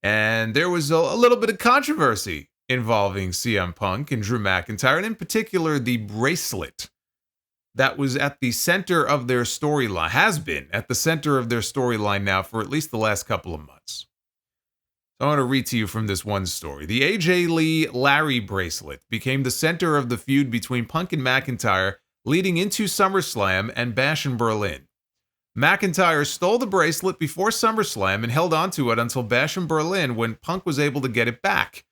And there was a little bit of controversy involving CM Punk and Drew McIntyre, and in particular, the bracelet that was at the center of their storyline, has been at the center of their storyline now for at least the last couple of months. So I want to read to you from this one story. The AJ Lee Larry bracelet became the center of the feud between Punk and McIntyre leading into SummerSlam and Bash in Berlin. McIntyre stole the bracelet before SummerSlam and held onto it until Bash in Berlin when Punk was able to get it back.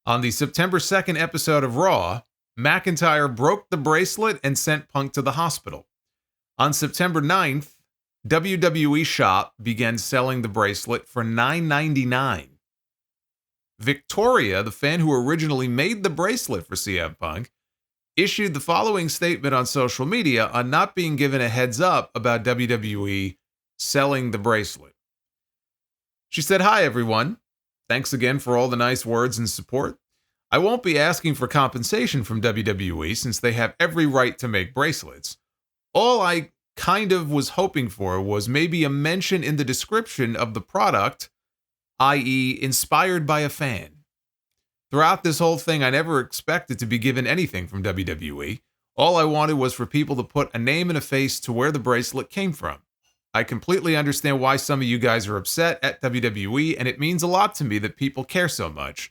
On the September 2nd episode of Raw, McIntyre broke the bracelet and sent Punk to the hospital. On September 9th, WWE Shop began selling the bracelet for $9.99. Victoria, the fan who originally made the bracelet for CM Punk, issued the following statement on social media on not being given a heads up about WWE selling the bracelet. She said, "Hi, everyone. Thanks again for all the nice words and support. I won't be asking for compensation from WWE since they have every right to make bracelets. All I kind of was hoping for was maybe a mention in the description of the product, i.e. inspired by a fan. Throughout this whole thing, I never expected to be given anything from WWE. All I wanted was for people to put a name and a face to where the bracelet came from. I completely understand why some of you guys are upset at WWE, and it means a lot to me that people care so much.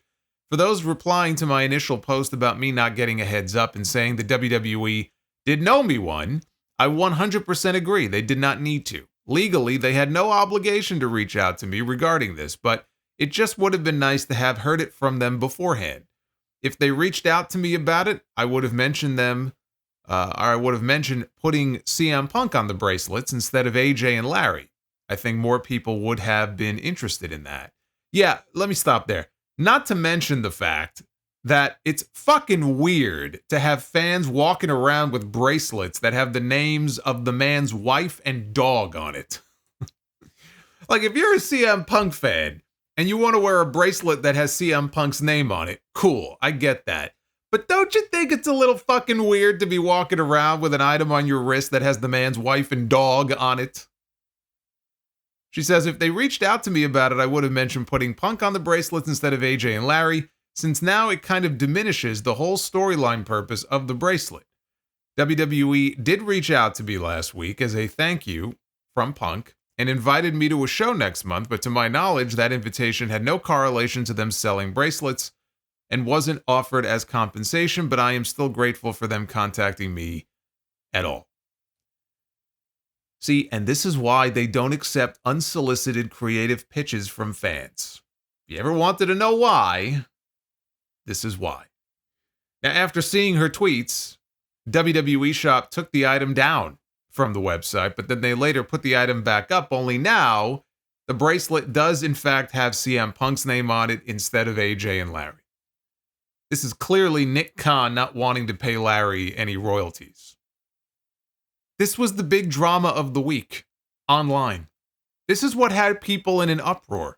For those replying to my initial post about me not getting a heads up and saying the WWE did know me one, I 100% agree they did not need to. Legally, they had no obligation to reach out to me regarding this, but it just would have been nice to have heard it from them beforehand. If they reached out to me about it, I would have mentioned putting CM Punk on the bracelets instead of AJ and Larry. I think more people would have been interested in that." Yeah, let me stop there. Not to mention the fact that it's fucking weird to have fans walking around with bracelets that have the names of the man's wife and dog on it. Like, if you're a CM Punk fan and you want to wear a bracelet that has CM Punk's name on it, cool, I get that. But don't you think it's a little fucking weird to be walking around with an item on your wrist that has the man's wife and dog on it? She says, "If they reached out to me about it, I would have mentioned putting Punk on the bracelets instead of AJ and Larry, since now it kind of diminishes the whole storyline purpose of the bracelet. WWE did reach out to me last week as a thank you from Punk and invited me to a show next month, but to my knowledge, that invitation had no correlation to them selling bracelets and wasn't offered as compensation, but I am still grateful for them contacting me at all." See, and this is why they don't accept unsolicited creative pitches from fans. If you ever wanted to know why, this is why. Now, after seeing her tweets, WWE Shop took the item down from the website, but then they later put the item back up, only now the bracelet does in fact have CM Punk's name on it instead of AJ and Larry. This is clearly Nick Khan not wanting to pay Larry any royalties. This was the big drama of the week online. This is what had people in an uproar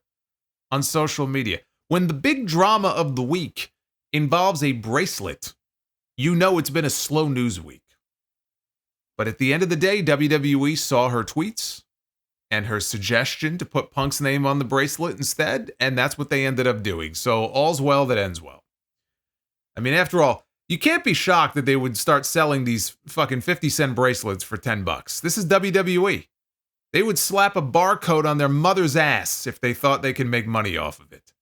on social media. When the big drama of the week involves a bracelet, you know it's been a slow news week. But at the end of the day, WWE saw her tweets and her suggestion to put Punk's name on the bracelet instead, and that's what they ended up doing. So all's well that ends well. I mean, after all, you can't be shocked that they would start selling these fucking 50-cent bracelets for $10. This is WWE. They would slap a barcode on their mother's ass if they thought they could make money off of it.